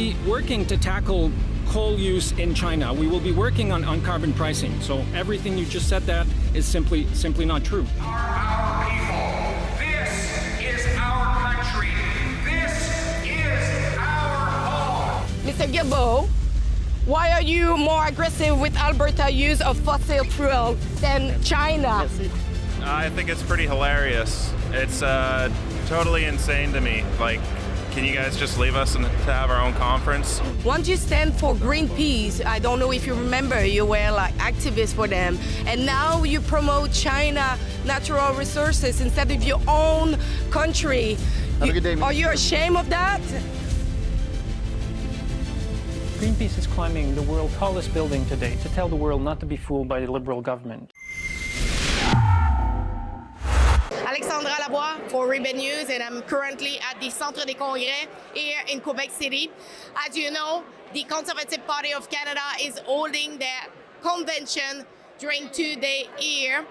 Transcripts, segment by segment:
be working to tackle coal use in China. We will be working on carbon pricing. So everything you just said that is simply not true. Our people. This is our country. This is our home. Mr. Guilbeault, why are you more aggressive with Alberta use of fossil fuel than China? I think it's pretty hilarious. It's totally insane to me. Like, can you guys just leave us to have our own conference? Once you stand for Greenpeace, I don't know if you remember, you were like activists for them, and now you promote China natural resources instead of your own country. Have a good day, Are you ashamed of that? Greenpeace is climbing the world's tallest building today to tell the world not to be fooled by the Liberal government. Alexa Lavoie for Ribbon News, and I'm currently at the Centre des Congrès here in Quebec City. As you know, the Conservative Party of Canada is holding their convention during 2 days here.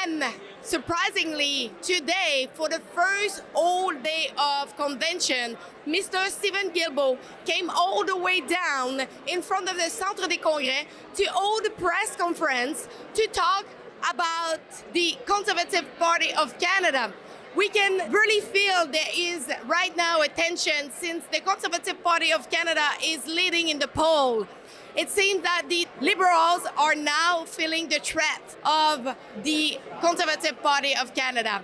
And surprisingly, today, for the first whole day of convention, Mr. Stephen Guilbeault came all the way down in front of the Centre des Congrès to hold a press conference to talk about the Conservative Party of Canada. We can really feel there is right now a tension since the Conservative Party of Canada is leading in the poll. It seems that the Liberals are now feeling the threat of the Conservative Party of Canada.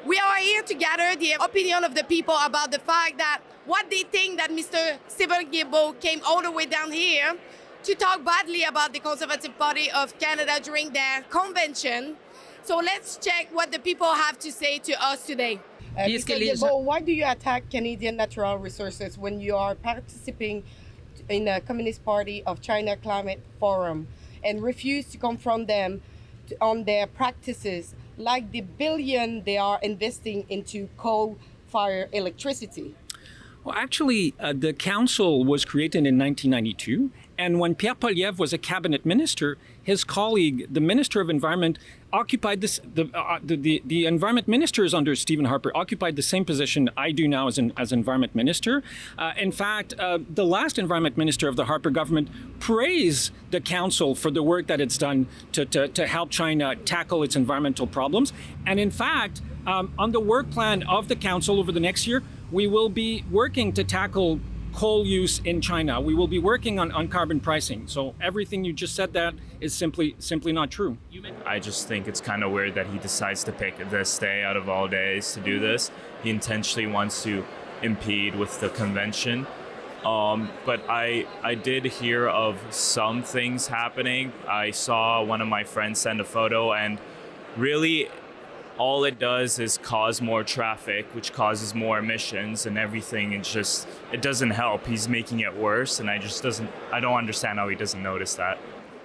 We are here to gather the opinion of the people about the fact that what they think that Mr. Stephen Guilbeault came all the way down here to talk badly about the Conservative Party of Canada during their convention. So let's check what the people have to say to us today. Mr. Guilbeault, why do you attack Canadian natural resources when you are participating in the Communist Party of China Climate Forum and refuse to confront them on their practices, like the billion they are investing into coal-fired electricity? Well, actually, the council was created in 1992, and when Pierre Poilievre was a cabinet minister, his colleague, the Minister of Environment, occupied this. The environment ministers under Stephen Harper occupied the same position I do now as environment minister. In fact, the last environment minister of the Harper government praised the council for the work that it's done to help China tackle its environmental problems. And in fact, on the work plan of the council over the next year, we will be working to tackle coal use in China. We will be working on carbon pricing. So everything you just said that is simply not true. I just think it's kind of weird that he decides to pick this day out of all days to do this. He intentionally wants to impede with the convention. But I did hear of some things happening. I saw one of my friends send a photo, and really all it does is cause more traffic, which causes more emissions and everything. It doesn't help. He's making it worse, and I don't understand how he doesn't notice that.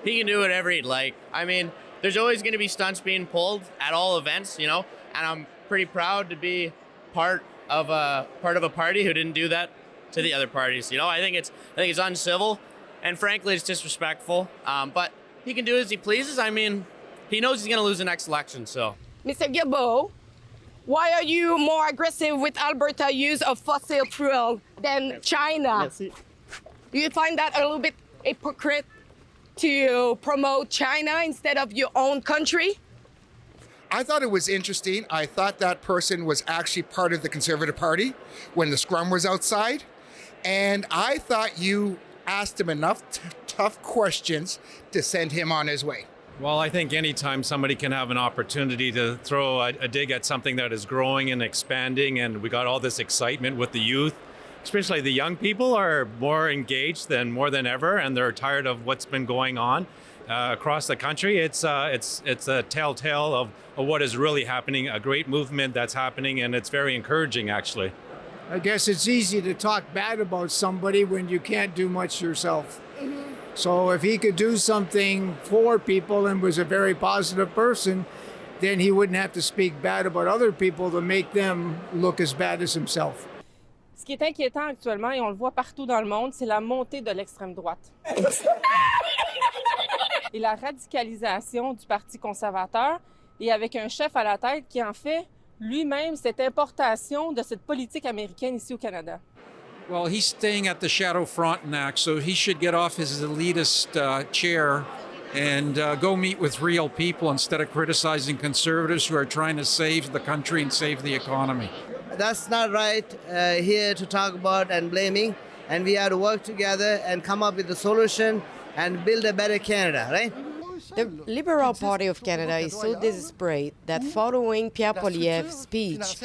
He can do whatever he'd like. I mean, there's always going to be stunts being pulled at all events, you know, and I'm pretty proud to be part of a party who didn't do that to the other parties. You know, I think it's uncivil, and frankly, it's disrespectful. But he can do as he pleases. I mean, he knows he's going to lose the next election, so. Mr. Guilbeault, why are you more aggressive with Alberta use of fossil fuel than China? Do you find that a little bit hypocrite to promote China instead of your own country? I thought it was interesting. I thought that person was actually part of the Conservative Party when the scrum was outside. And I thought you asked him enough tough questions to send him on his way. Well, I think anytime somebody can have an opportunity to throw a dig at something that is growing and expanding, and we got all this excitement with the youth, especially the young people are more engaged than more than ever, and they're tired of what's been going on across the country. It's a telltale of what is really happening, a great movement that's happening, and it's very encouraging, actually. I guess it's easy to talk bad about somebody when you can't do much yourself. So if he could do something for people and was a very positive person, then he wouldn't have to speak bad about other people to make them look as bad as himself. Ce qui est inquiétant actuellement, et on le voit partout dans le monde, c'est la montée de l'extrême droite. Et la radicalisation du Parti conservateur, et avec un chef à la tête qui en fait lui-même cette importation de cette politique américaine ici au Canada. Well, he's staying at the Shadow Frontenac, so he should get off his elitist chair and go meet with real people instead of criticizing conservatives who are trying to save the country and save the economy. That's not right here to talk about and blaming. And we have to work together and come up with a solution and build a better Canada, right? The Liberal Party of Canada is so desperate that following Pierre Poilievre's speech,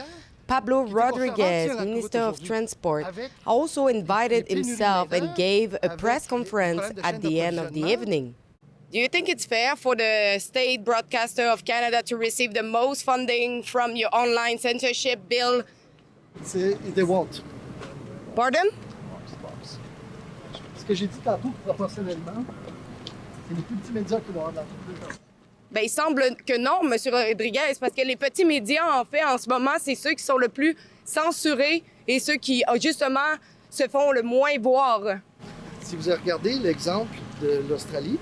Pablo Rodriguez, Minister of Transport, also invited himself and gave a press conference at the end of the evening. Do you think it's fair for the state broadcaster of Canada to receive the most funding from your online censorship bill? They won't. Pardon? Ce que j'ai dit tantôt, proportionnellement, c'est les plus petits médias qui vont avoir de la. Ben, il semble que non, M. Rodriguez, parce que les petits médias, en fait, en ce moment, c'est ceux qui sont le plus censurés et ceux qui, justement, se font le moins voir. Si vous regardez l'exemple de l'Australie,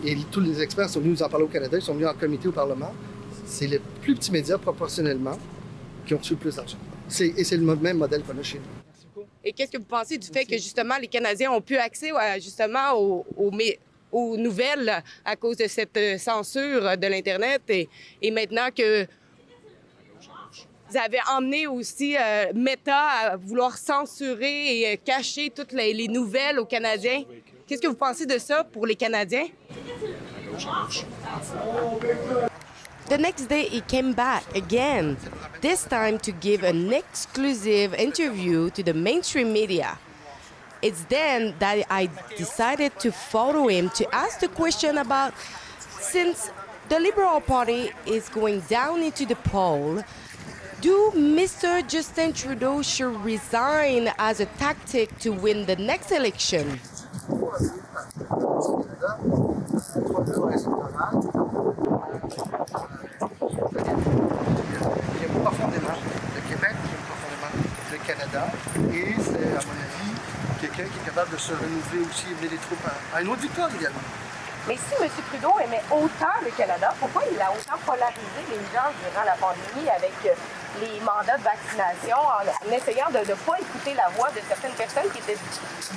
et tous les experts sont venus nous en parler au Canada, ils sont venus en comité au Parlement, c'est les plus petits médias proportionnellement qui ont reçu le plus d'argent. Et c'est le même modèle qu'on a chez nous. Et qu'est-ce que vous pensez du fait que, justement, les Canadiens ont pu accès, justement, aux nouvelles à cause de cette censure de l'Internet et maintenant que vous avez emmené aussi Meta à vouloir censurer et cacher toutes les nouvelles aux Canadiens. Qu'est-ce que vous pensez de ça pour les Canadiens? The next day, he came back again, this time to give an exclusive interview to the mainstream media. It's then that I decided to follow him to ask the question about, since the Liberal Party is going down into the poll, do Mr. Justin Trudeau should resign as a tactic to win the next election? J'aime profondément le Québec, j'aime profondément le Canada, et c'est, à mon avis, quelqu'un qui est capable de se renouveler aussi et mener les troupes à une autre victoire également. Mais si M. Trudeau aimait autant le Canada, pourquoi il a autant polarisé les gens durant la pandémie avec les mandats de vaccination en essayant de ne pas écouter la voix de certaines personnes qui étaient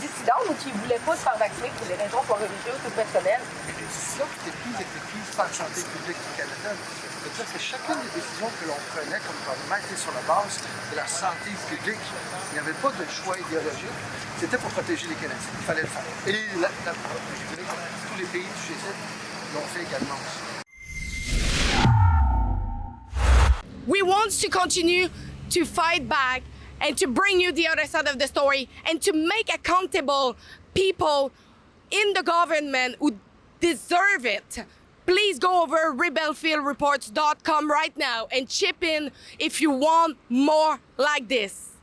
dissidentes ou qui ne voulaient pas se faire vacciner pour des raisons soit religieuses ou personnelles? Les décisions qui étaient prises par Santé publique du Canada, c'est-à-dire que chacune des décisions que l'on prenait comme gouvernement était sur la base de la santé publique. Il n'y avait pas de choix idéologique. C'était pour protéger les Canadiens. Il fallait le faire. Et je dirais que tous les pays du G7 l'ont fait également aussi. We want to continue to fight back and to bring you the other side of the story and to make accountable people in the government who deserve it. Please go over rebelfieldreports.com right now and chip in if you want more like this.